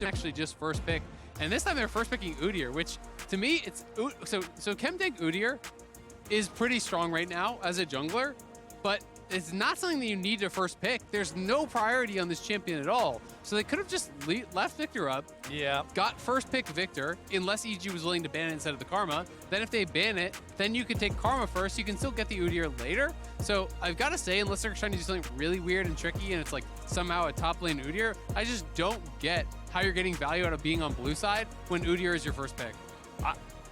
actually just first pick. And this time they're first picking Udyr, which to me, it's so Chemtank Udyr is pretty strong right now as a jungler, but it's not something that you need to first pick. There's no priority on this champion at all. So they could have just left Victor up, got first pick Victor, unless EG was willing to ban it instead of the Karma. Then if they ban it, then you can take Karma first. You can still get the Udyr later. So I've got to say, unless they're trying to do something really weird and tricky and it's like somehow a top lane Udyr, I just don't get how you're getting value out of being on blue side when Udyr is your first pick.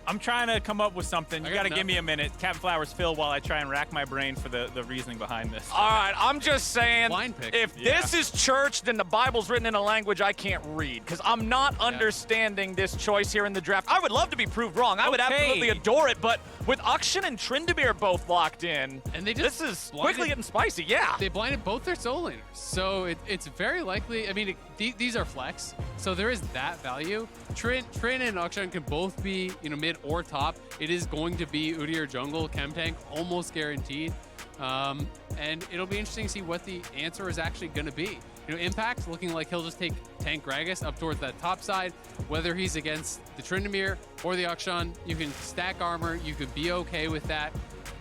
I'm trying to come up with something. You got to give me a minute. Captain Flowers, Phil, while I try and rack my brain for the reasoning behind this. All right, I'm just saying, pick. if this is church, then the Bible's written in a language I can't read, because I'm not understanding this choice here in the draft. I would love to be proved wrong. I would absolutely adore it, but with Akshan and Tryndamere both locked in, and they just this is quickly getting spicy, They blinded both their solo laners, so it's very likely, I mean, these are flex, so there is that value. Trin and Akshan can both be, mid or top. It is going to be Udyr jungle, Chemtank, almost guaranteed. And it'll be interesting to see what the answer is actually going to be. Impact looking like he'll just take tank Gragas up towards that top side. Whether he's against the Tryndamere or the Akshan, you can stack armor. You could be okay with that.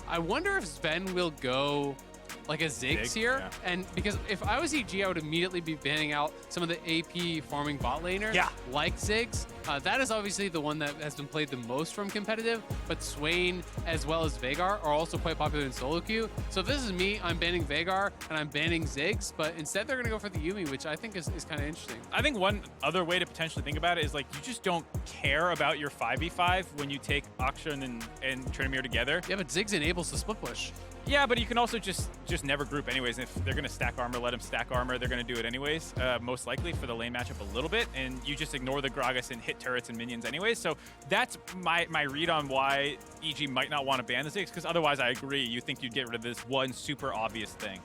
I wonder if Zven will go like a Ziggs here. Yeah. And because if I was EG, I would immediately be banning out some of the AP farming bot laners like Ziggs. That is obviously the one that has been played the most from competitive, but Swain as well as Veigar are also quite popular in solo queue. So if this is me, I'm banning Veigar and I'm banning Ziggs, but instead they're gonna go for the Yuumi, which I think is kind of interesting. I think one other way to potentially think about it is like you just don't care about your 5v5 when you take Akshan and Tryndamere together. Yeah, but Ziggs enables the split push. Yeah, but you can also just never group anyways. And if they're going to stack armor, let them stack armor. They're going to do it anyways, most likely for the lane matchup a little bit. And you just ignore the Gragas and hit turrets and minions anyways. So that's my read on why EG might not want to ban the Ziggs, because otherwise I agree. You think you'd get rid of this one super obvious thing.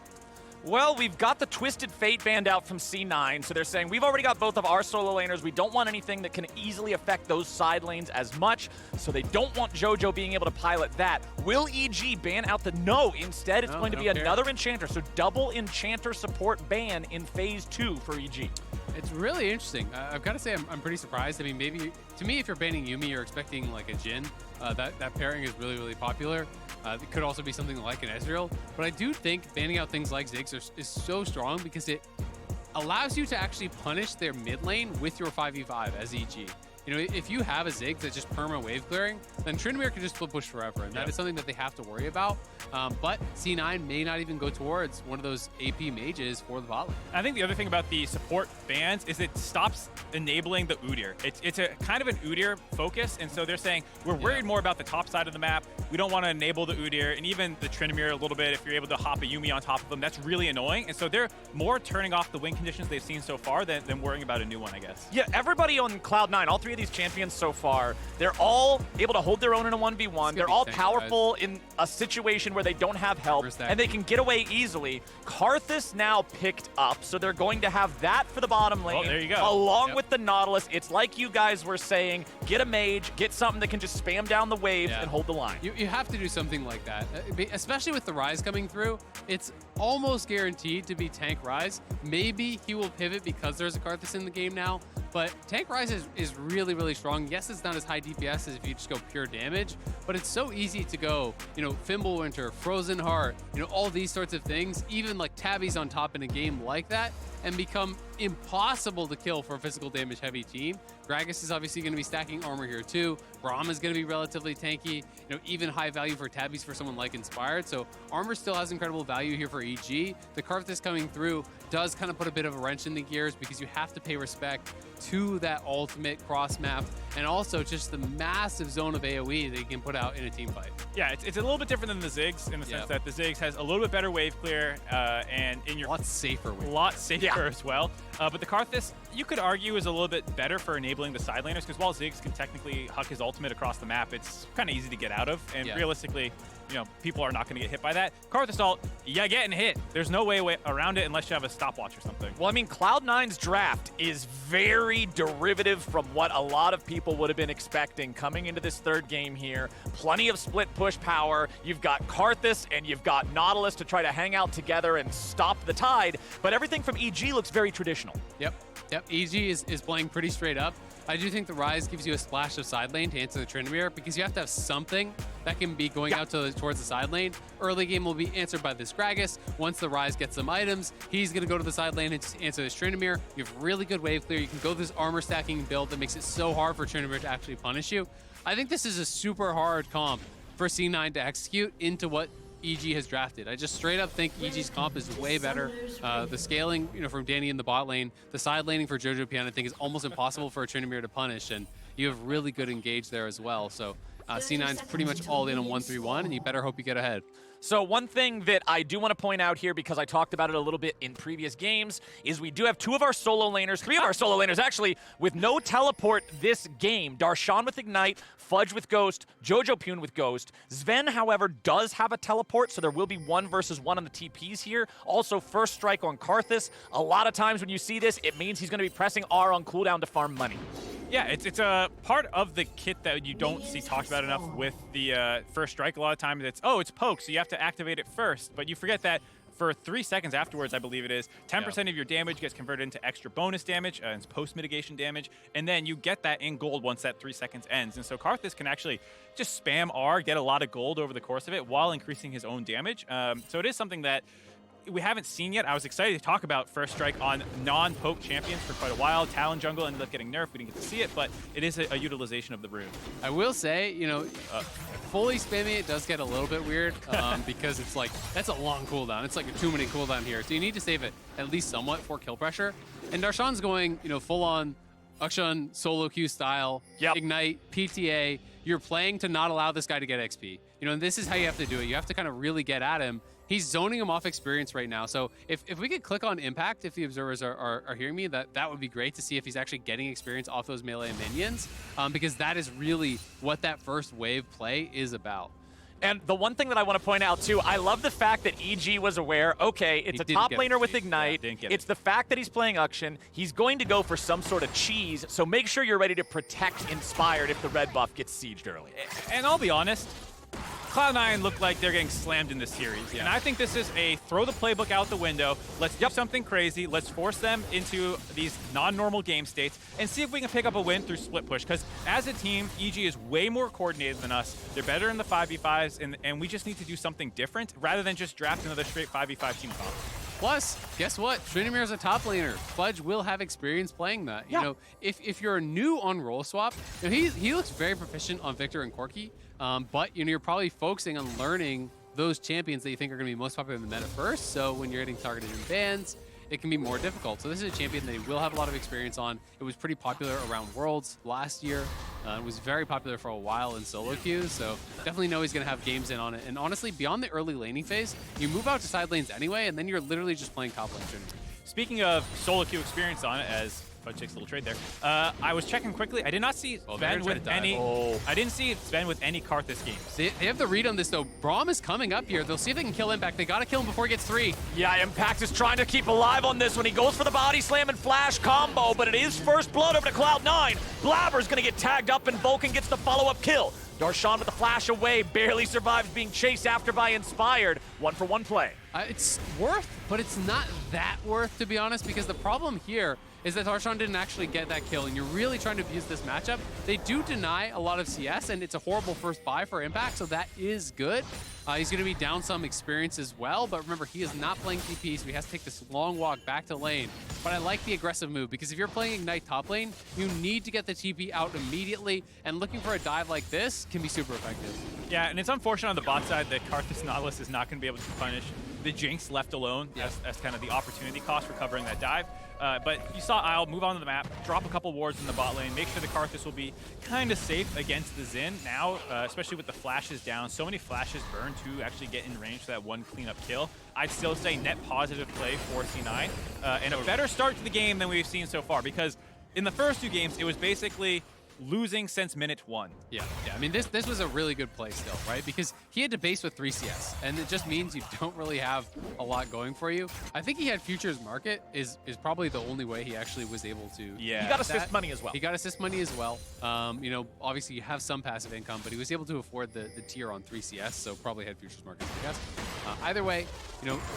Well, we've got the Twisted Fate banned out from C9, so they're saying we've already got both of our solo laners. We don't want anything that can easily affect those side lanes as much, so they don't want Jojo being able to pilot that. Will EG ban out the... No, instead it's going to be another Enchanter, so double Enchanter support ban in Phase 2 for EG. It's really interesting. I've got to say I'm pretty surprised. I mean, maybe, to me, if you're banning Yuumi, you're expecting like a Jhin. That pairing is really, really popular. It could also be something like an Ezreal. But I do think banning out things like Ziggs is so strong because it allows you to actually punish their mid lane with your 5v5 as EG. If you have a Ziggs that's just perma wave clearing, then Tryndamere can just split push forever, and that is something that they have to worry about. But C9 may not even go towards one of those AP mages for the bot lane. I think the other thing about the support bans is it stops enabling the Udyr. It's a kind of an Udyr focus, and so they're saying we're worried more about the top side of the map. We don't want to enable the Udyr, and even the Tryndamere a little bit. If you're able to hop a Yuumi on top of them, that's really annoying. And so they're more turning off the win conditions they've seen so far than worrying about a new one, I guess. Yeah, everybody on Cloud9, all three of these champions so far, they're all able to hold their own in a 1v1. They're all powerful in a situation where they don't have help, and they can get away easily. Karthus now picked up, so they're going to have that for the bottom lane. Oh, there you go. Along with the Nautilus. It's like you guys were saying, get a mage, get something that can just spam down the waves and hold the line. You have to do something like that, especially with the Ryze coming through. It's almost guaranteed to be tank Ryze. Maybe he will pivot because there's a Karthus in the game now, but tank Ryze is really, really strong. Yes, it's not as high DPS as if you just go pure damage, but it's so easy to go, Fimbulwinter, Frozen Heart, all these sorts of things, even like Tabby's on top in a game like that, and become impossible to kill for a physical damage heavy team. Gragas is obviously going to be stacking armor here too. Braum is going to be relatively tanky, even high value for Tabbies for someone like Inspired. So armor still has incredible value here for EG. The Karthus coming through does kind of put a bit of a wrench in the gears because you have to pay respect to that ultimate cross map and also just the massive zone of AoE that you can put out in a team fight. Yeah, it's a little bit different than the Ziggs in the sense that the Ziggs has a little bit better wave clear and in your... A lot safer wave. A lot safer as well. But the Karthus, you could argue, is a little bit better for enabling the side laners because while Ziggs can technically huck his ultimate across the map, it's kind of easy to get out of. And realistically, people are not going to get hit by that. Karthus ult, you're getting hit. There's no way around it unless you have a stopwatch or something. Well, I mean, Cloud9's draft is very derivative from what a lot of people would have been expecting coming into this third game here. Plenty of split push power. You've got Karthus and you've got Nautilus to try to hang out together and stop the tide, but everything from EG looks very traditional. Yep. Yep, EG is playing pretty straight up. I do think the Ryze gives you a splash of side lane to answer the Tryndamere because you have to have something that can be going out towards the side lane. Early game will be answered by this Gragas. Once the Ryze gets some items, he's going to go to the side lane and just answer this Tryndamere. You have really good wave clear. You can go this armor stacking build that makes it so hard for Tryndamere to actually punish you. I think this is a super hard comp for C9 to execute into what EG has drafted. I just straight up think EG's comp is way better. The scaling, from Danny in the bot lane, the side laning for Jojopyun, I think is almost impossible for a Tryndamere to punish, and you have really good engage there as well. So C9's pretty much all in on 1-3-1, and you better hope you get ahead. So one thing that I do want to point out here, because I talked about it a little bit in previous games, is we do have three of our solo laners actually, with no teleport this game. Darshan with Ignite, Fudge with Ghost, Jojopyun with Ghost. Zven, however, does have a teleport, so there will be 1 versus 1 on the TPs here. Also, first strike on Karthus. A lot of times when you see this, it means he's going to be pressing R on cooldown to farm money. Yeah, it's a part of the kit that you don't see talked about enough with the first strike. A lot of times it's poke, so you have to activate it first. But you forget that for 3 seconds afterwards, I believe it is, 10% of your damage gets converted into extra bonus damage, and post-mitigation damage, and then you get that in gold once that 3 seconds ends. And so Karthus can actually just spam R, get a lot of gold over the course of it while increasing his own damage. So it is something that we haven't seen yet. I was excited to talk about first strike on non-poke champions for quite a while. Talon jungle ended up getting nerfed. We didn't get to see it, but it is a utilization of the rune. I will say, fully spamming it does get a little bit weird because it's like, that's a long cooldown. It's like a 2-minute cooldown here. So you need to save it at least somewhat for kill pressure. And Darshan's going, full on Akshan solo queue style, Ignite, PTA. You're playing to not allow this guy to get XP. And this is how you have to do it. You have to kind of really get at him. He's zoning him off experience right now. So if we could click on impact, if the observers are hearing me, that would be great to see if he's actually getting experience off those melee minions, because that is really what that first wave play is about. And the one thing that I want to point out, too, I love the fact that EG was aware, okay, it's a top laner with Ignite. It's the fact that he's playing Akshan. He's going to go for some sort of cheese, so make sure you're ready to protect Inspired if the red buff gets sieged early. And I'll be honest, Cloud9 look like they're getting slammed in this series. And I think this is a throw the playbook out the window. Let's do something crazy. Let's force them into these non-normal game states and see if we can pick up a win through split push. Because as a team, EG is way more coordinated than us. They're better in the 5v5s, and we just need to do something different rather than just draft another straight 5v5 team comp. Plus, guess what? Tryndamere is a top laner. Fudge will have experience playing that. If you're new on role swap, he looks very proficient on Victor and Corki, but you're probably focusing on learning those champions that you think are going to be most popular in the meta first. So when you're getting targeted in bans, it can be more difficult. So this is a champion that he will have a lot of experience on. It was pretty popular around Worlds last year. It was very popular for a while in solo queues, so definitely know he's going to have games in on it. And honestly, beyond the early laning phase, you move out to side lanes anyway, and then you're literally just playing top lane. Speaking of solo queue experience on it, as Fudge takes a little trade there, I was checking quickly. I did not see Zven with any. I didn't see Zven with any Karthus games. They have the read on this though. Braum is coming up here. They'll see if they can kill Impact. They gotta kill him before he gets 3. Yeah, Impact is trying to keep alive on this one. He goes for the body slam and flash combo, but it is first blood over to Cloud9. Blaber's gonna get tagged up, and Vulcan gets the follow-up kill. Darshan with the flash away, barely survives being chased after by Inspired. 1-for-1 play. It's worth, but it's not that worth, to be honest, because the problem here is that Darshan didn't actually get that kill, and you're really trying to abuse this matchup. They do deny a lot of CS, and it's a horrible first buy for Impact, so that is good. He's going to be down some experience as well, but remember, he is not playing TP, so he has to take this long walk back to lane. But I like the aggressive move, because if you're playing Ignite top lane, you need to get the TP out immediately, and looking for a dive like this can be super effective. Yeah, and it's unfortunate on the bot side that Karthus Nautilus is not going to be able to punish the Jinx left alone as kind of the opportunity cost for covering that dive. But you saw Azael move onto the map, drop a couple wards in the bot lane, make sure the Karthus will be kind of safe against the Xin. Now, especially with the flashes down, so many flashes burn to actually get in range for that one cleanup kill. I'd still say net positive play for C9, and a better start to the game than we've seen so far, because in the first 2 games, it was basically losing since minute 1. Yeah. I mean, this was a really good play still, right? Because he had to base with 3 CS, and it just means you don't really have a lot going for you. I think he had Futures Market is probably the only way he actually was able to. Yeah. He got assist money as well. He got assist money as well. Obviously you have some passive income, but he was able to afford the tier on 3 CS, so probably had Futures Market, I guess. Either way,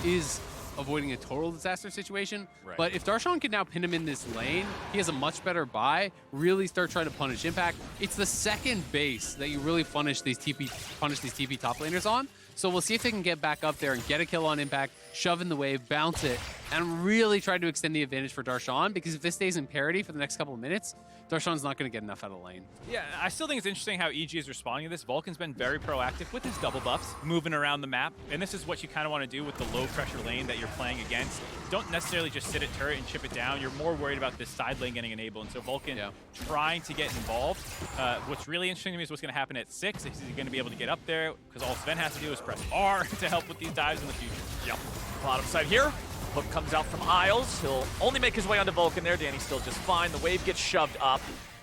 is avoiding a total disaster situation. Right. But if Darshan can now pin him in this lane, he has a much better buy, really start trying to punish Impact. It's the second base that you really punish these TP top laners on. So we'll see if they can get back up there and get a kill on Impact, shove in the wave, bounce it, and really try to extend the advantage for Darshan, because if this stays in parity for the next couple of minutes, Darshan's not going to get enough out of the lane. Yeah, I still think it's interesting how EG is responding to this. Vulcan's been very proactive with his double buffs, moving around the map, and this is what you kind of want to do with the low-pressure lane that you're playing against. Don't necessarily just sit at turret and chip it down. You're more worried about this side lane getting enabled, and so Vulcan trying to get involved. What's really interesting to me is what's going to happen at 6. Is he going to be able to get up there? Because all Zven has to do is press R to help with these dives in the future. Yep. Bottom side here. Hook comes out from Isles. He'll only make his way onto Vulcan there. Danny's still just fine. The wave gets shoved up.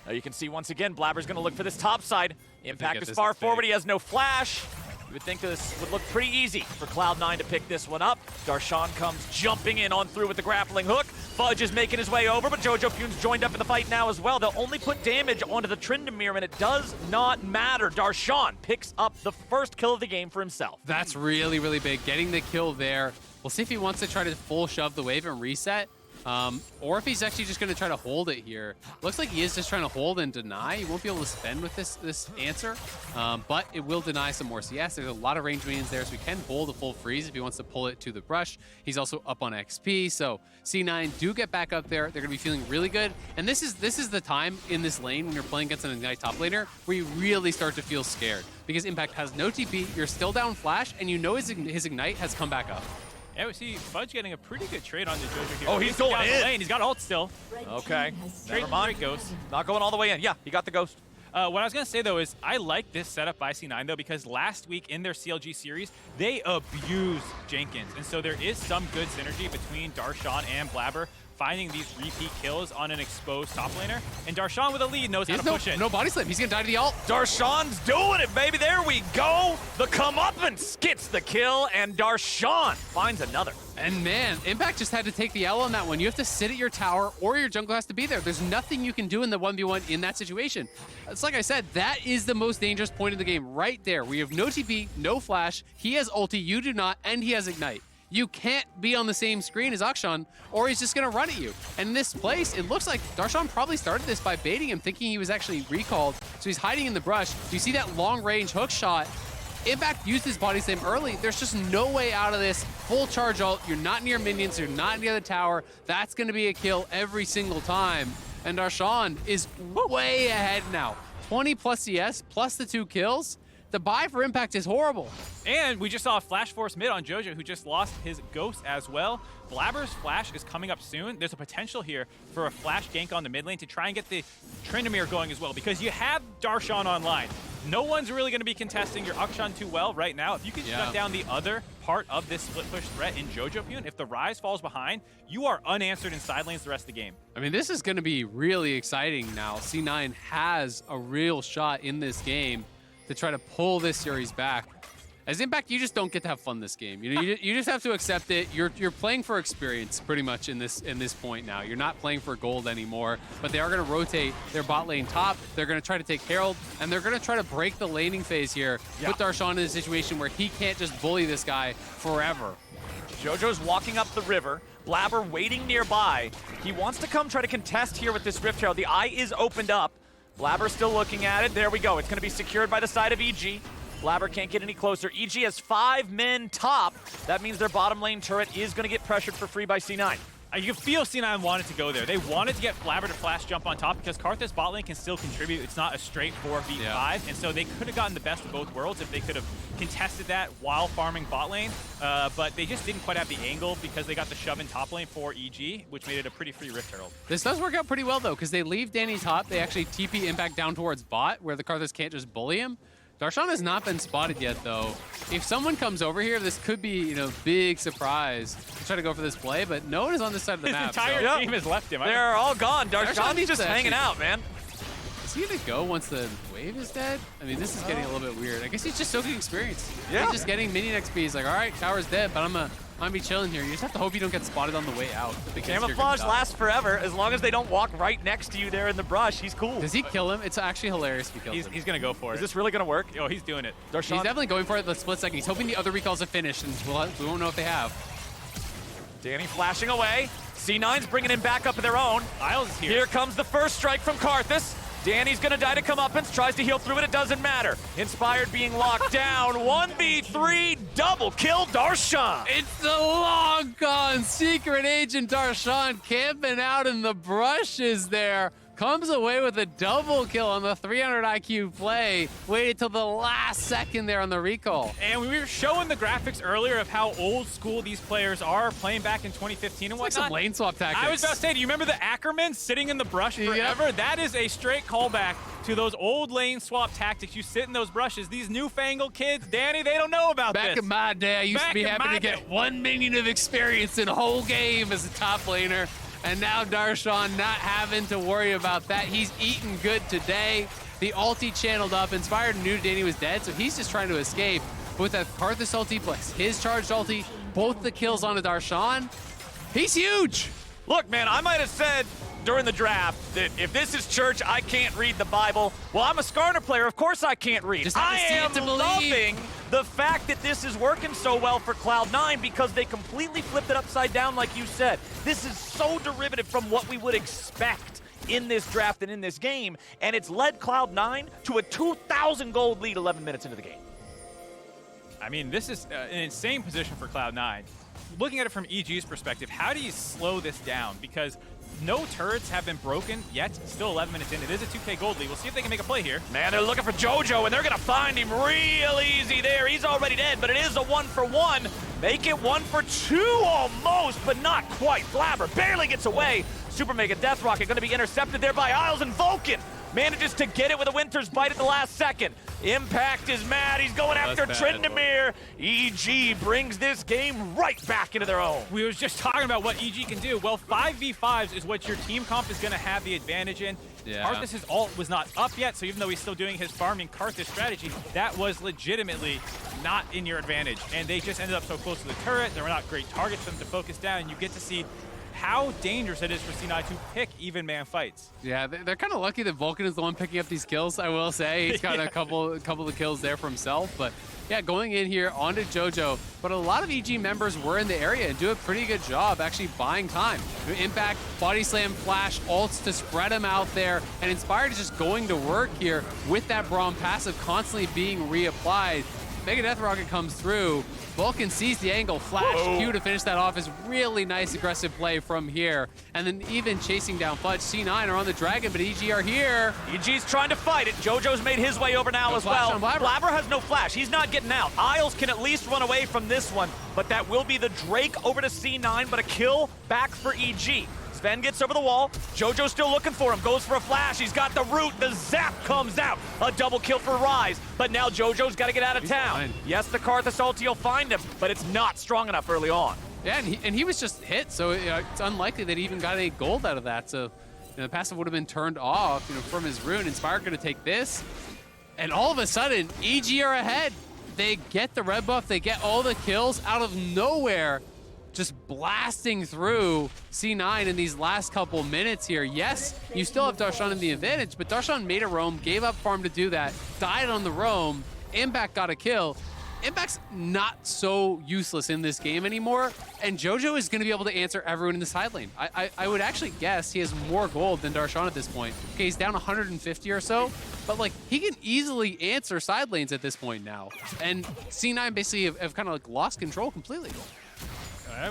You can see once again, Blaber's going to look for this top side. Impact is far forward. He has no flash. You would think this would look pretty easy for Cloud9 to pick this one up. Darshan comes jumping in on through with the grappling hook. Fudge is making his way over, but Jojopyun's joined up in the fight now as well. They'll only put damage onto the Tryndamere, and it does not matter. Darshan picks up the first kill of the game for himself. That's really, really big. Getting the kill there. We'll see if he wants to try to full shove the wave and reset. Or if he's actually just going to try to hold it here. Looks like he is just trying to hold and deny. He won't be able to spend with this answer, but it will deny some more CS. There's a lot of range minions there, so he can hold a full freeze if he wants to pull it to the brush. He's also up on XP, so C9 do get back up there. They're going to be feeling really good, and this is the time in this lane when you're playing against an Ignite top laner where you really start to feel scared, because Impact has no TP, you're still down flash, and you know his Ignite has come back up. Yeah, we see Fudge getting a pretty good trade on the Jojo here. Oh, he's going in. Lane. He's got ult still. Okay. Never mind. Ghost. Not going all the way in. Yeah, he got the ghost. What I was going to say, though, is I like this setup by C9, though, because last week in their CLG series, they abused Jenkins. And so there is some good synergy between Darshan and Blaber, finding these repeat kills on an exposed top laner. And Darshan with a lead knows how to push it. No body slam. He's going to die to the ult. Darshan's doing it, baby. There we go. The comeuppance gets the kill, and Darshan finds another. And man, Impact just had to take the L on that one. You have to sit at your tower, or your jungle has to be there. There's nothing you can do in the 1v1 in that situation. It's like I said, that is the most dangerous point in the game right there. We have no TP, no flash. He has ulti, you do not, and he has Ignite. You can't be on the same screen as Akshan, or he's just going to run at you. And in this place, it looks like Darshan probably started this by baiting him, thinking he was actually recalled. So he's hiding in the brush. You see that long-range hook shot. Impact used his body slam early. There's just no way out of this. Full charge ult. You're not near minions. You're not near the tower. That's going to be a kill every single time. And Darshan is way ahead now. 20 plus CS, plus the 2 kills. The buy for Impact is horrible. And we just saw a Flash Force mid on Jojo, who just lost his Ghost as well. Blaber's Flash is coming up soon. There's a potential here for a Flash gank on the mid lane to try and get the Tryndamere going as well, because you have Darshan online. No one's really going to be contesting your Akshan too well right now. If you can shut down the other part of this split push threat in Jojopyun, if the Ryze falls behind, you are unanswered in side lanes the rest of the game. I mean, this is going to be really exciting now. C9 has a real shot in this game to try to pull this series back. As Impact, you just don't get to have fun this game. You know, you just have to accept it. You're playing for experience pretty much in this point now. You're not playing for gold anymore, but they are going to rotate their bot lane top. They're going to try to take Herald, and they're going to try to break the laning phase here, put Darshan in a situation where he can't just bully this guy forever. Jojo's walking up the river. Blaber waiting nearby. He wants to come try to contest here with this Rift Herald. The eye is opened up. Blaber still looking at it. There we go. It's going to be secured by the side of EG. Blaber can't get any closer. EG has 5 men top. That means their bottom lane turret is going to get pressured for free by C9. You can feel C9 wanted to go there. They wanted to get Blaber to flash jump on top because Karthus bot lane can still contribute. It's not a straight 4v5, and so they could have gotten the best of both worlds if they could have contested that while farming bot lane, but they just didn't quite have the angle because they got the shove in top lane for EG, which made it a pretty free Rift Herald. This does work out pretty well, though, because they leave Danny top. They actually TP Impact down towards bot, where the Karthus can't just bully him. Darshan has not been spotted yet, though. If someone comes over here, this could be, you know, big surprise to try to go for this play, but no one is on this side of the map. His entire team has left him. They're all gone. Darshan's just hanging out, man. Is he going to go once the wave is dead? I mean, this is getting a little bit weird. I guess he's just soaking experience. Yeah. He's just getting minion XP. He's like, all right, tower's dead, but I'm gonna be chilling here. You just have to hope you don't get spotted on the way out. Camouflage lasts forever. As long as they don't walk right next to you there in the brush, he's cool. Does he kill him? It's actually hilarious if he kills him. He's going to go for it. Is this really going to work? Oh, he's doing it. Darshan? He's definitely going for it the split second. He's hoping the other recalls have finished, and we won't know if they have. Danny flashing away. C9's bringing him back up to their own. Isles is here. Here comes the first strike from Karthus. Danny's gonna die to comeuppance, tries to heal through it, it doesn't matter. Inspired being locked down, 1v3, double kill Darshan. It's the long gone secret agent Darshan camping out in the brushes there. Comes away with a double kill on the 300 IQ play. Waited till the last second there on the recall. And we were showing the graphics earlier of how old school these players are playing back in 2015 and Like whatnot. some lane swap tactics. I was about to say, do you remember the Ackerman sitting in the brush forever? Yep. That is a straight callback to those old lane swap tactics. You sit in those brushes. These newfangled kids, Danny, they don't know about Back this. in my day, I used to Back be in happy my to get day. 1 minion of experience in a whole game as a top laner. And now Darshan not having to worry about that. He's eating good today. The ulti channeled up. Inspired knew Danny was dead, so he's just trying to escape. But with that Karthus ulti plus his charged ulti, both the kills onto Darshan, he's huge. Look, man, I might have said during the draft that if this is church, I can't read the Bible. Well, I'm a Skarner player. Of course I can't read. Just have I to see it am to believe. loving the fact that this is working so well for Cloud9 because they completely flipped it upside down like you said. This is so derivative from what we would expect in this draft and in this game, and it's led Cloud9 to a 2,000 gold lead 11 minutes into the game. I mean, this is an insane position for Cloud9. Looking at it from EG's perspective, how do you slow this down? Because no turrets have been broken yet. Still 11 minutes in. It is a 2K gold lead. We'll see if they can make a play here. Man, they're looking for Jojo, and they're going to find him real easy there. He's already dead, but it is a 1-for-1. Make it 1-for-2 almost, but not quite. Blaber barely gets away. Super Mega Death Rocket going to be intercepted there by Isles, and Vulcan manages to get it with a Winter's Bite at the last second. Impact is mad. He's going after Tryndamere. EG brings this game right back into their own. We was just talking about what EG can do. Well, 5v5s is what your team comp is going to have the advantage in. Yeah. Karthus' ult was not up yet, so even though he's still doing his farming Karthus strategy, that was legitimately not in your advantage. And they just ended up so close to the turret. There were not great targets for them to focus down, and you get to see how dangerous it is for C9 to pick even man fights. Yeah, they're kind of lucky that Vulcan is the one picking up these kills, I will say. He's got a couple of kills there for himself, but yeah, going in here onto Jojo. But a lot of EG members were in the area and do a pretty good job actually buying time. Impact, body slam, flash, ults to spread him out there, and Inspired is just going to work here with that Braum passive constantly being reapplied. Mega Death Rocket comes through. Vulcan sees the angle, flash Q to finish that off is really nice aggressive play from here. And then even chasing down Fudge. C9 are on the dragon, but EG are here. EG's trying to fight it. Jojo's made his way over now No as flash well. on Blaber. Blaber has no flash. He's not getting out. Isles can at least run away from this one, but that will be the Drake over to C9, but a kill back for EG. Zven gets over the wall. Jojo's still looking for him. Goes for a flash. He's got the root. The zap comes out. A double kill for Ryze. But now Jojo's got to get out of town. Fine. Yes, the Karthus ulti will find him, but it's not strong enough early on. Yeah, and he was just hit, so it's unlikely that he even got any gold out of that. So the passive would have been turned off from his rune. Inspired going to take this. And all of a sudden, EG are ahead. They get the red buff. They get all the kills out of nowhere. Just blasting through C9 in these last couple minutes here. Yes, you still have Darshan in the advantage, but Darshan made a roam, gave up farm to do that, died on the roam. Impact got a kill. Impact's not so useless in this game anymore, and Jojo is going to be able to answer everyone in the side lane. I would actually guess he has more gold than Darshan at this point. Okay, he's down 150 or so, but like he can easily answer side lanes at this point now. And C9 basically have kind of like lost control completely.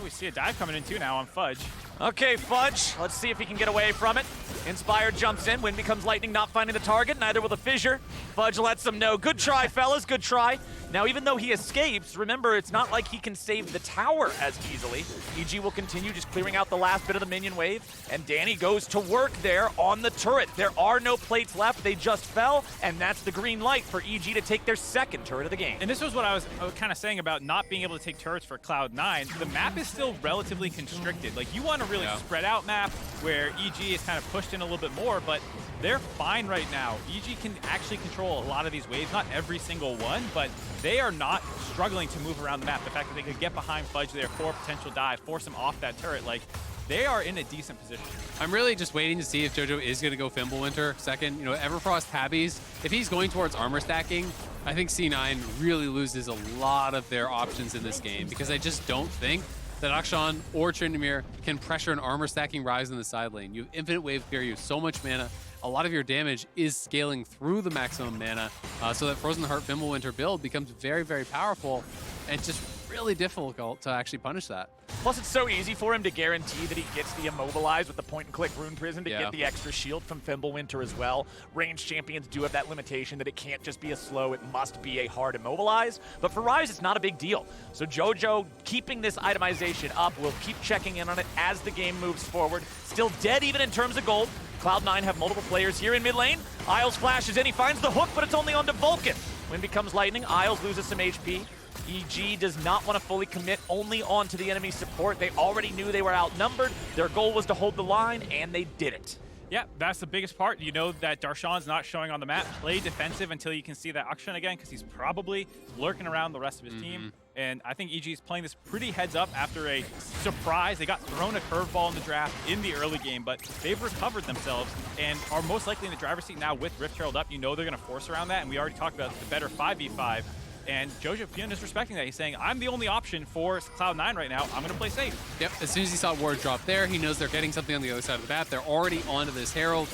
We see a dive coming in too now on Fudge. Okay, Fudge, let's see if he can get away from it. Inspired jumps in, Wind becomes lightning, not finding the target, neither will the fissure. Fudge lets them know. Good try, fellas, good try. Now, even though he escapes, remember, it's not like he can save the tower as easily. EG will continue just clearing out the last bit of the minion wave, and Danny goes to work there on the turret. There are no plates left, they just fell, and that's the green light for EG to take their second turret of the game. And this was what I was kind of saying about not being able to take turrets for Cloud9. The map is still relatively constricted. Like, you want a really spread out map where EG is kind of pushed in a little bit more, but they're fine right now. EG can actually control a lot of these waves, not every single one, but they are not struggling to move around the map. The fact that they could get behind Fudge there for a potential dive, force him off that turret, like, they are in a decent position. I'm really just waiting to see if Jojo is going to go Fimbulwinter second. Everfrost Tabbies, if he's going towards armor stacking, I think C9 really loses a lot of their options in this game because I just don't think that Akshan or Tryndamere can pressure an armor stacking Ryze in the side lane. You have infinite wave clear, you have so much mana. A lot of your damage is scaling through the maximum mana, so that Frozen Heart Fimbulwinter build becomes very, very powerful, and it's just really difficult to actually punish that. Plus, it's so easy for him to guarantee that he gets the immobilized with the point-and-click Rune Prison to get the extra shield from Fimbulwinter as well. Ranged champions do have that limitation that it can't just be a slow, it must be a hard immobilize. But for Ryze, it's not a big deal. So Jojo, keeping this itemization up, will keep checking in on it as the game moves forward. Still dead even in terms of gold. Cloud9 have multiple players here in mid lane. Isles flashes in, he finds the hook, but it's only onto Vulcan. Wind becomes lightning, Isles loses some HP. EG does not want to fully commit only onto the enemy support. They already knew they were outnumbered. Their goal was to hold the line, and they did it. Yeah, that's the biggest part. You know that Darshan's not showing on the map. Play defensive until you can see that Akshan again, because he's probably lurking around the rest of his team. And I think EG is playing this pretty heads up after a surprise. They got thrown a curveball in the draft in the early game, but they've recovered themselves and are most likely in the driver's seat now with Rift Herald up. You know they're going to force around that, and we already talked about the better 5v5. And Jojopyun is respecting that. He's saying, I'm the only option for Cloud9 right now. I'm going to play safe. Yep, as soon as he saw ward drop there, he knows they're getting something on the other side of the map. They're already onto this Herald.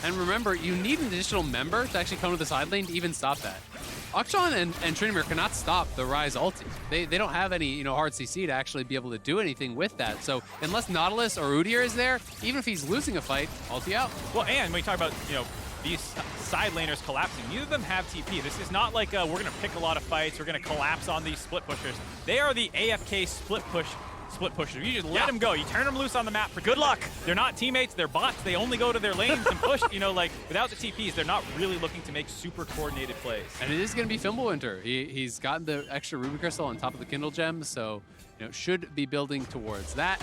And remember, you need an additional member to actually come to the side lane to even stop that. Akshan and Tryndamere cannot stop the Ryze ulti. They don't have any hard CC to actually be able to do anything with that. So unless Nautilus or Udyr is there, even if he's losing a fight, ulti out. Well, and when you talk about, these side laners collapsing, neither of them have TP. This is not like we're going to pick a lot of fights, we're going to collapse on these split pushers. They are the AFK split pushers. You just let them go. You turn them loose on the map for good luck. They're not teammates, they're bots. They only go to their lanes and push. Without the TPs, they're not really looking to make super coordinated plays. And it is going to be Fimbulwinter. He's gotten the extra Ruby Crystal on top of the Kindle Gem, so should be building towards that.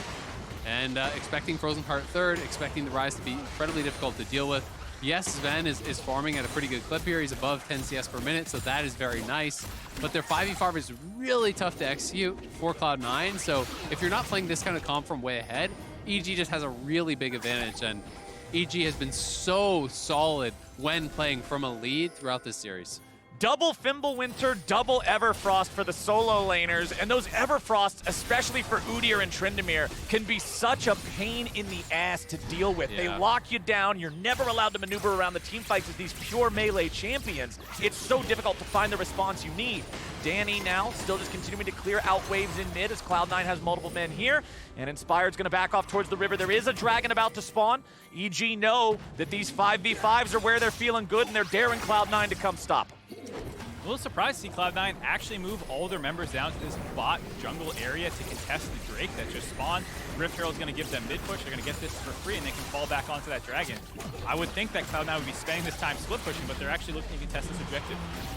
And expecting Frozen Heart third, expecting the Ryze to be incredibly difficult to deal with. Yes, Zven is farming at a pretty good clip here. He's above 10 CS per minute, so that is very nice. But their 5v5 is really tough to execute for Cloud9. So if you're not playing this kind of comp from way ahead, EG just has a really big advantage. And EG has been so solid when playing from a lead throughout this series. Double Fimbulwinter, double Everfrost for the solo laners, and those Everfrosts, especially for Udyr and Tryndamere, can be such a pain in the ass to deal with. They lock you down, you're never allowed to maneuver around the team fights as these pure melee champions. It's so difficult to find the response you need. Danny now still just continuing to clear out waves in mid as Cloud9 has multiple men here, and Inspired's going to back off towards the river. There is a dragon about to spawn. EG know that these 5v5s are where they're feeling good, and they're daring Cloud9 to come stop them. A little surprised to see Cloud9 actually move all their members down to this bot jungle area to contest the Drake that just spawned. Rift Herald's going to give them mid-push. They're going to get this for free, and they can fall back onto that dragon. I would think that Cloud9 would be spending this time split pushing, but they're actually looking to contest this objective.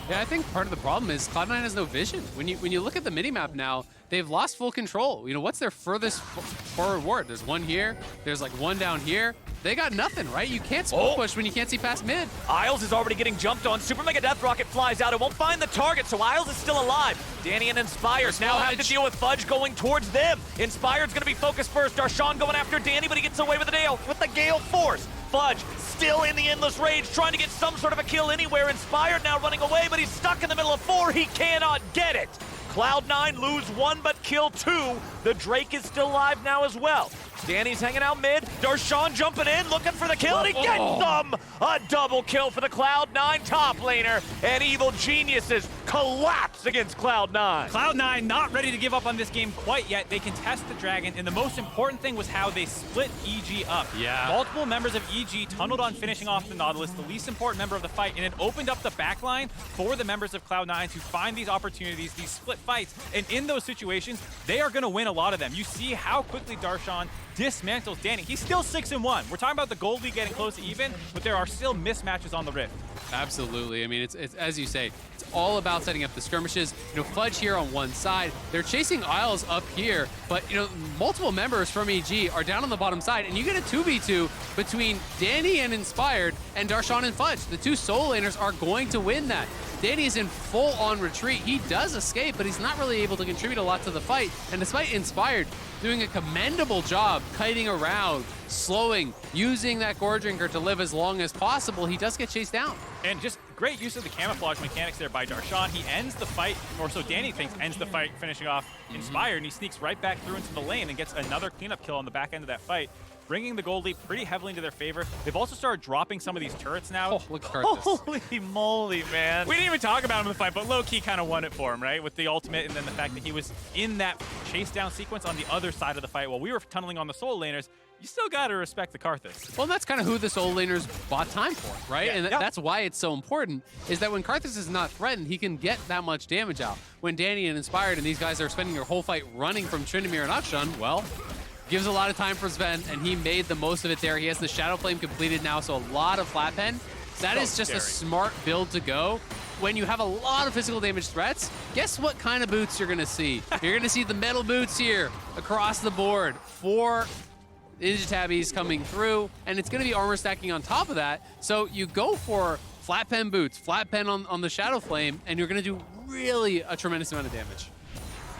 Yeah, I think part of the problem is Cloud9 has no vision. When you look at the minimap now, they've lost full control. What's their furthest forward ward? There's one here. There's like one down here. They got nothing, right? You can't split push when you can't see past mid. Isles is already getting jumped on. Super Mega Death Rocket flies out. It won't find the target, so Isles is still alive. Danny and Inspired now have to deal with Fudge going towards them. Inspired's going to be focused first. Darshan going after Danny, but he gets away with the Gale Force. Fudge still in the Endless Rage, trying to get some sort of a kill anywhere. Inspired now running away, but he's stuck in the middle of 4. He cannot get it. Cloud9 lose 1 but kill 2. The Drake is still alive now as well. Danny's hanging out mid. Darshan jumping in, looking for the kill, and he gets them! A double kill for the Cloud9 top laner, and Evil Geniuses collapse against Cloud9. Cloud9 not ready to give up on this game quite yet. They contest the dragon, and the most important thing was how they split EG up. Yeah. Multiple members of EG tunneled on finishing off the Nautilus, the least important member of the fight, and it opened up the backline for the members of Cloud9 to find these opportunities, these split fights, and in those situations, they are going to win a lot of them. You see how quickly Darshan dismantles Danny. He's still 6-1. We're talking about the gold league getting close to even, but there are still mismatches on the Rift. Absolutely. I mean, it's as you say, it's all about setting up the skirmishes. Fudge here on one side. They're chasing Isles up here, but multiple members from EG are down on the bottom side, and you get a 2v2 between Danny and Inspired and Darshan and Fudge. The two solo laners are going to win that. Danny is in full-on retreat. He does escape, but he's not really able to contribute a lot to the fight. And despite Inspired doing a commendable job kiting around, slowing, using that Gore Drinker to live as long as possible, he does get chased down. And just great use of the camouflage mechanics there by Darshan. He ends the fight, or so Danny thinks, ends the fight, finishing off Inspired, and he sneaks right back through into the lane and gets another cleanup kill on the back end of that fight, bringing the gold lead pretty heavily into their favor. They've also started dropping some of these turrets now. Oh, look at Karthus. Holy moly, man. We didn't even talk about him in the fight, but low-key kind of won it for him, right? With the ultimate and then the fact that he was in that chase down sequence on the other side of the fight while we were tunneling on the solo laners. You still got to respect the Karthus. Well, that's kind of who the solo laners bought time for, right? Yeah. And that's why it's so important, is that when Karthus is not threatened, he can get that much damage out. When Danny and Inspired and these guys are spending their whole fight running from Tryndamere and Akshan, well, gives a lot of time for Zven, and he made the most of it there. He has the Shadow Flame completed now, so a lot of flat pen. That is just scary. a smart build to go. When you have a lot of physical damage threats, guess what kind of boots you're going to see? You're going to see the metal boots here across the board. 4 Ninja Tabbies coming through, and it's going to be armor stacking on top of that. So you go for flat pen boots, flat pen on the Shadow Flame, and you're going to do really a tremendous amount of damage.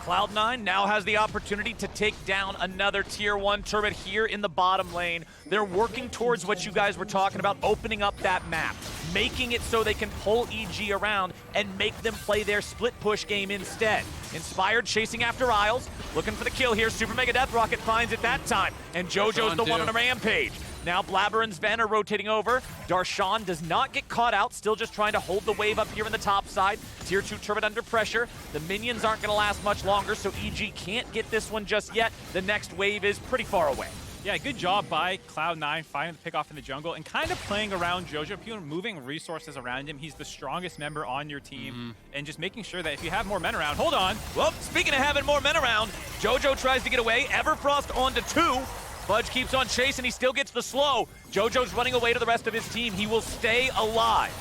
Cloud9 now has the opportunity to take down another Tier 1 turret here in the bottom lane. They're working towards what you guys were talking about, opening up that map, making it so they can pull EG around and make them play their split push game instead. Inspired chasing after Isles, looking for the kill here. Super Mega Death Rocket finds it that time, and Jojo's the one on a rampage. Now Blaber and Zven are rotating over. Darshan does not get caught out, still just trying to hold the wave up here in the top side. Tier 2 turret under pressure. The minions aren't going to last much longer, so EG can't get this one just yet. The next wave is pretty far away. Yeah, good job by Cloud9 finding the pickoff in the jungle and kind of playing around Jojopyun, moving resources around him. He's the strongest member on your team, and just making sure that if you have more men around, hold on. Well, speaking of having more men around, Jojo tries to get away. Everfrost onto 2. Fudge keeps on chasing, he still gets the slow. Jojo's running away to the rest of his team. He will stay alive.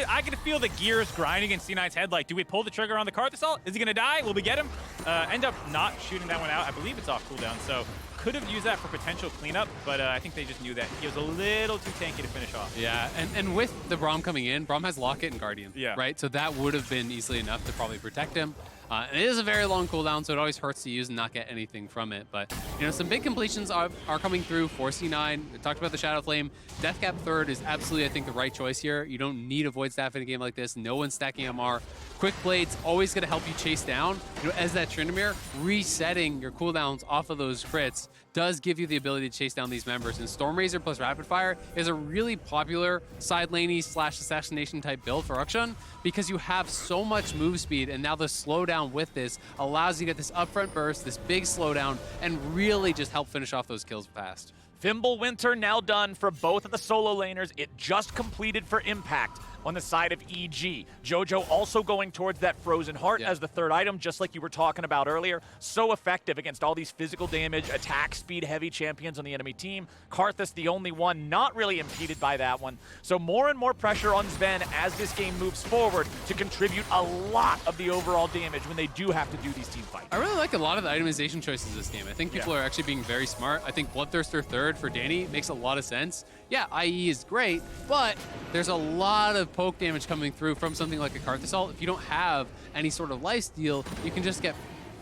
I can feel the gears grinding in C9's head. Like, do we pull the trigger on the Karthus? Is he going to die? Will we get him? End up not shooting that one out. I believe it's off cooldown, so could have used that for potential cleanup, but I think they just knew that he was a little too tanky to finish off. Yeah, and with the Braum coming in, Braum has Locket and Guardian, yeah, right? So that would have been easily enough to probably protect him. And it is a very long cooldown, so it always hurts to use and not get anything from it. But, you know, some big completions are coming through for C9. We talked about the Shadow Flame. Deathcap third is absolutely, I think, the right choice here. You don't need a Void Staff in a game like this. No one's stacking MR. Quick Blade's always going to help you chase down. You know, as that Tryndamere, resetting your cooldowns off of those crits does give you the ability to chase down these members. And Stormrazor plus Rapid Fire is a really popular side laney / assassination type build for Akshan because you have so much move speed, and now the slowdown with this allows you to get this upfront burst, this big slowdown, and really just help finish off those kills fast. Fimbulwinter now done for both of the solo laners. It just completed for Impact on the side of EG. Jojo also going towards that Frozen Heart as the third item, just like you were talking about earlier. So effective against all these physical damage, attack speed heavy champions on the enemy team. Karthus the only one not really impeded by that one. So more and more pressure on Zven as this game moves forward to contribute a lot of the overall damage when they do have to do these team fights. I really like a lot of the itemization choices this game. I think people are actually being very smart. I think Bloodthirster third for Danny makes a lot of sense. Yeah, IE is great, but there's a lot of poke damage coming through from something like a Karthus ult. If you don't have any sort of lifesteal, you can just get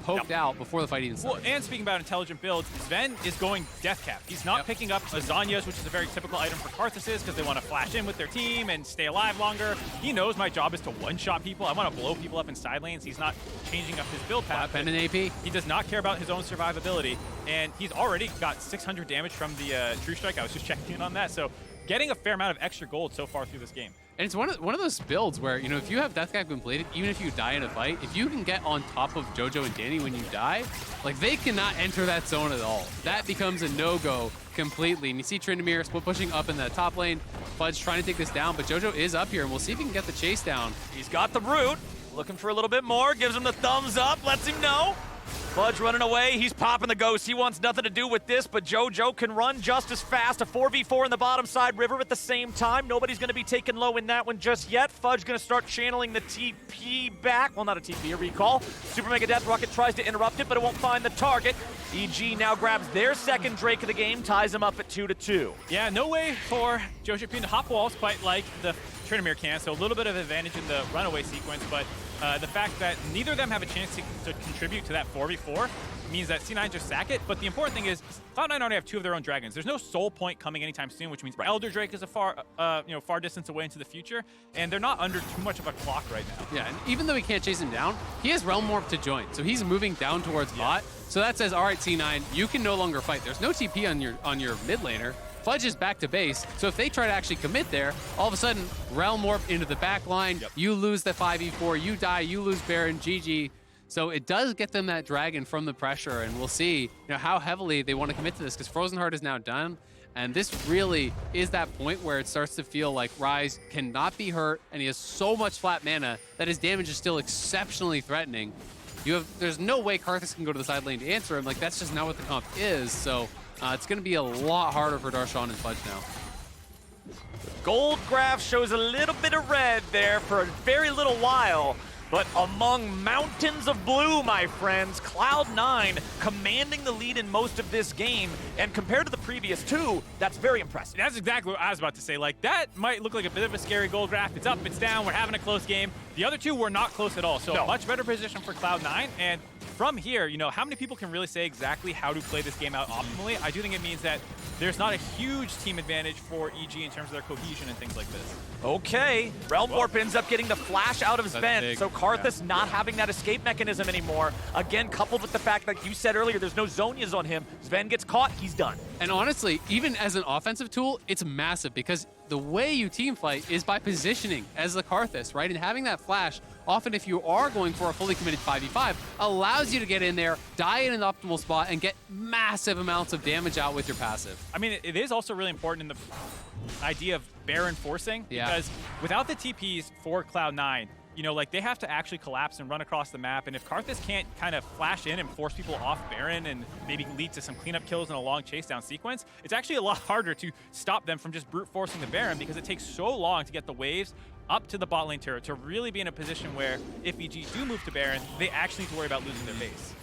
poked out before the fight even starts. Well, and speaking about intelligent builds, Zven is going Death Cap. He's not picking up Azanias, which is a very typical item for Karthus because they want to flash in with their team and stay alive longer. He knows my job is to one-shot people. I want to blow people up in side lanes. He's not changing up his build path. Pen and AP. He does not care about his own survivability, and he's already got 600 damage from the True Strike. I was just checking in on that, so getting a fair amount of extra gold so far through this game. And it's one of those builds where, you know, if you have Death Cap completed, even if you die in a fight, if you can get on top of Jojo and Danny when you die, like, they cannot enter that zone at all. That becomes a no-go completely. And you see Tryndamere split pushing up in the top lane. Fudge trying to take this down, but Jojo is up here, and we'll see if he can get the chase down. He's got the root, looking for a little bit more, gives him the thumbs up, lets him know. Fudge running away. He's popping the ghost. He wants nothing to do with this, but Jojo can run just as fast. A 4v4 in the bottom side river at the same time. Nobody's going to be taken low in that one just yet. Fudge going to start channeling the TP back. Well, not a TP, a recall. Super Mega Death Rocket tries to interrupt it, but it won't find the target. EG now grabs their second Drake of the game, ties him up at 2-2. Yeah, no way for Jojopyun to hop walls quite like the Tryndamere can, so a little bit of advantage in the runaway sequence, but the fact that neither of them have a chance to contribute to that 4v4 means that C9 just sack it. But the important thing is Cloud9 already have 2 of their own dragons. There's no soul point coming anytime soon, which means Elder Drake is a far distance away into the future, and they're not under too much of a clock right now. Yeah, and even though he can't chase him down, he has Realm Warp to join, so he's moving down towards bot. So that says, all right, C9, you can no longer fight. There's no TP on your mid laner. Fudge is back to base, so if they try to actually commit there, all of a sudden, Realm Warp into the back line, you lose the 5v4, you die, you lose Baron, GG. So it does get them that dragon from the pressure, and we'll see how heavily they want to commit to this, because Frozen Heart is now done, and this really is that point where it starts to feel like Ryze cannot be hurt, and he has so much flat mana that his damage is still exceptionally threatening. There's no way Karthus can go to the side lane to answer him. Like, that's just not what the comp is, so it's going to be a lot harder for Darshan and Fudge now. Gold graph shows a little bit of red there for a very little while, but among mountains of blue, my friends, Cloud9 commanding the lead in most of this game, and compared to the previous 2, that's very impressive. That's exactly what I was about to say. Like, that might look like a bit of a scary gold graph. It's up, it's down, we're having a close game. The other 2 were not close at all, so much better position for Cloud9, and from here, how many people can really say exactly how to play this game out optimally? I do think it means that there's not a huge team advantage for EG in terms of their cohesion and things like this. Okay, Realm Warp ends up getting the flash out of Zven, so Karthus not having that escape mechanism anymore. Again, coupled with the fact, like you said earlier, there's no Zonias on him. Zven gets caught, he's done. And honestly, even as an offensive tool, it's massive, because the way you team fight is by positioning as the Karthus, right? And having that flash, often if you are going for a fully committed 5v5, allows you to get in there, die in an optimal spot, and get massive amounts of damage out with your passive. I mean, it is also really important in the idea of Baron forcing, because without the TPs for Cloud9, like, they have to actually collapse and run across the map, and if Karthus can't kind of flash in and force people off Baron and maybe lead to some cleanup kills in a long chase down sequence, it's actually a lot harder to stop them from just brute forcing the Baron, because it takes so long to get the waves up to the bot lane turret to really be in a position where if EG do move to Baron, they actually need to worry about losing their base.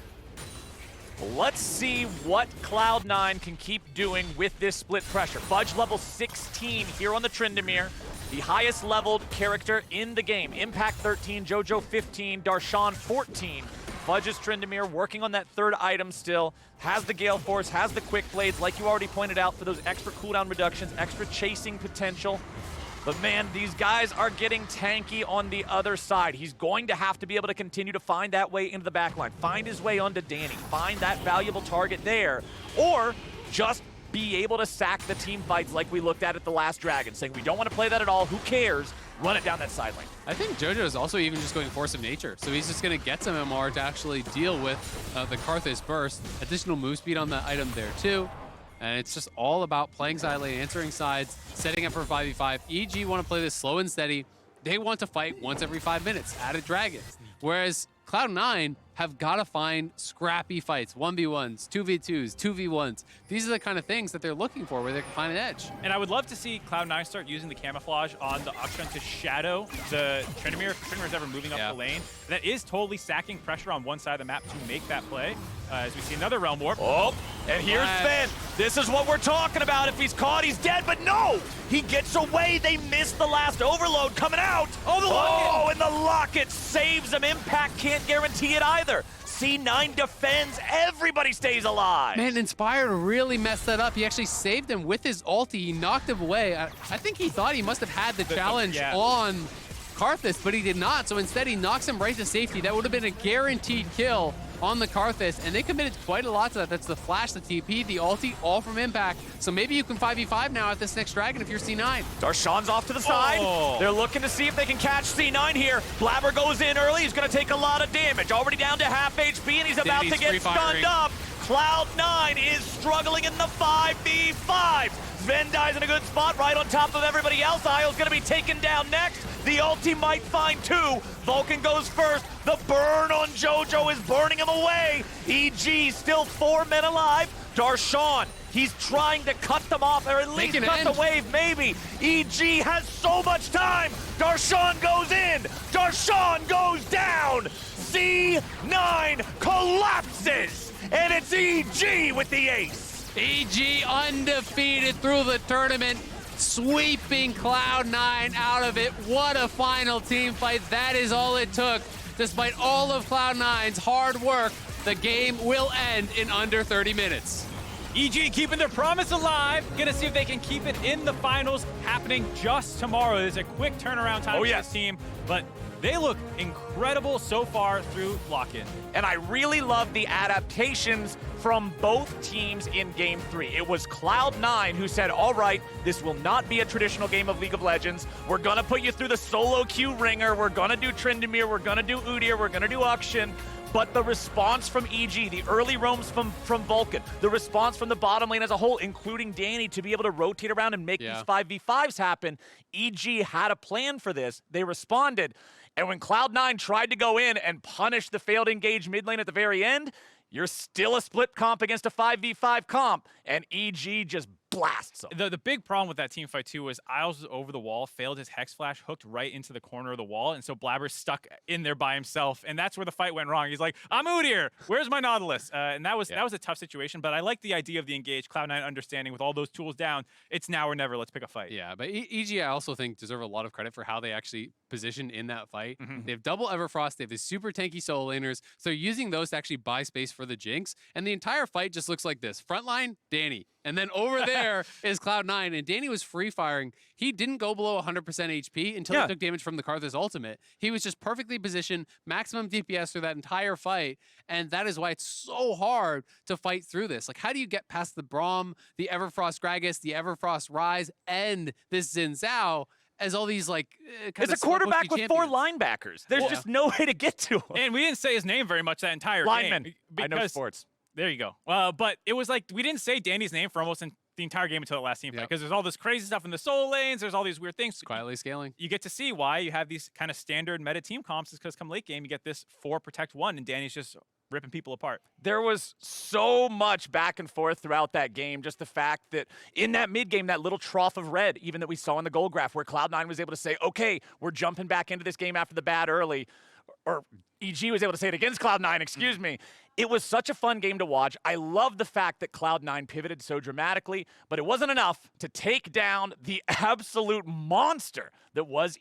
Let's see what Cloud9 can keep doing with this split pressure. Fudge level 16 here on the Tryndamere, the highest leveled character in the game. Impact 13, Jojo 15, Darshan 14. Fudge's Tryndamere working on that third item still. Has the Gale Force, has the Quick Blades, like you already pointed out, for those extra cooldown reductions, extra chasing potential. But man, these guys are getting tanky on the other side. He's going to have to be able to continue to find that way into the backline, find his way onto Danny, find that valuable target there, or just be able to sack the team fights like we looked at the last Dragon, saying we don't want to play that at all, who cares, run it down that side lane. I think Jojo is also even just going Force of Nature, so he's just going to get some MR to actually deal with the Karthus burst. Additional move speed on the item there too. And it's just all about playing side lane, answering sides, setting up for 5v5. EG want to play this slow and steady. They want to fight once every 5 minutes at a dragon. Whereas Cloud9 have got to find scrappy fights, 1v1s, 2v2s, 2v1s. These are the kind of things that they're looking for where they can find an edge. And I would love to see Cloud9 start using the camouflage on the Akshan to shadow the Tryndamere if Tryndamere's ever moving up the lane. That is totally sacking pressure on one side of the map to make that play. As we see another Realm Warp. Oh, and here's Zven. This is what we're talking about. If he's caught, he's dead, but no! He gets away. They missed the last overload coming out. Oh, the locket! Oh, and the locket saves him. Impact can't guarantee it either. C9 defends. Everybody stays alive. Man, Inspired really messed that up. He actually saved him with his ulti. He knocked him away. I think he thought he must have had the challenge on Karthus, but he did not. So instead, he knocks him right to safety. That would have been a guaranteed kill on the Karthus, and they committed quite a lot to that. That's the flash, the TP, the ulti, all from Impact. So maybe you can 5v5 now at this next Dragon if you're C9. Darshan's off to the side. Oh. They're looking to see if they can catch C9 here. Blaber goes in early. He's going to take a lot of damage. Already down to half HP, and he's about to get stunned up. Cloud9 is struggling in the 5v5. Zven dies in a good spot right on top of everybody else. Azael's gonna be taken down next. The ulti might find two. Vulcan goes first. The burn on Jojo is burning him away. EG still 4 men alive. Darshan, he's trying to cut them off, or at least cut the wave, maybe. EG has so much time. Darshan goes in. Darshan goes down. C9 collapses, and it's EG with the ace. EG undefeated through the tournament, sweeping Cloud9 out of it. What a final team fight. That is all it took. Despite all of Cloud9's hard work, the game will end in under 30 minutes. EG keeping their promise alive. Gonna see if they can keep it in the finals, happening just tomorrow. There's a quick turnaround time for this team, but they look incredible so far through lock-in. And I really love the adaptations from both teams in Game 3. It was Cloud9 who said, all right, this will not be a traditional game of League of Legends. We're gonna put you through the solo queue ringer. We're gonna do Tryndamere. We're gonna do Udyr. We're gonna do Akshan. But the response from EG, the early roams from Vulcan, the response from the bottom lane as a whole, including Danny, to be able to rotate around and make these 5v5s happen, EG had a plan for this. They responded. And when Cloud9 tried to go in and punish the failed engage mid lane at the very end, you're still a split comp against a 5v5 comp, and EG just blasts them. The big problem with that team fight, too, was Isles was over the wall, failed his Hex Flash, hooked right into the corner of the wall, and so Blaber's stuck in there by himself, and that's where the fight went wrong. He's like, I'm Udyr, where's my Nautilus? And that was a tough situation, but I like the idea of the engage, Cloud9 understanding with all those tools down, it's now or never, let's pick a fight. Yeah, but EG, I also think, deserve a lot of credit for how they actually positioned in that fight. They have double Everfrost, they have these super tanky solo laners, so using those to actually buy space for the Jinx, and the entire fight just looks like this. Frontline, Danny. And then over there is Cloud9, and Danny was free firing. He didn't go below 100% HP until he took damage from the Karthus ultimate. He was just perfectly positioned, maximum DPS through that entire fight, and that is why it's so hard to fight through this. Like, how do you get past the Braum, the Everfrost Gragas, the Everfrost Ryze, and this Zhao as all these, like, it's a quarterback with 4 linebackers. There's just no way to get to him. And we didn't say his name very much that entire Lineman. game. I know sports. There you go. But it was like we didn't say Danny's name for almost the entire game until the last team fight, because there's all this crazy stuff in the solo lanes. There's all these weird things. Quietly scaling. You get to see why you have these kind of standard meta team comps, is because come late game, you get this 4 protect 1, and Danny's just ripping people apart. There was so much back and forth throughout that game. Just the fact that in that mid game, that little trough of red, even that we saw in the gold graph, where Cloud9 was able to say, okay, we're jumping back into this game after the bad early, or EG was able to say it against Cloud9, excuse me. It was such a fun game to watch. I love the fact that Cloud9 pivoted so dramatically, but it wasn't enough to take down the absolute monster that was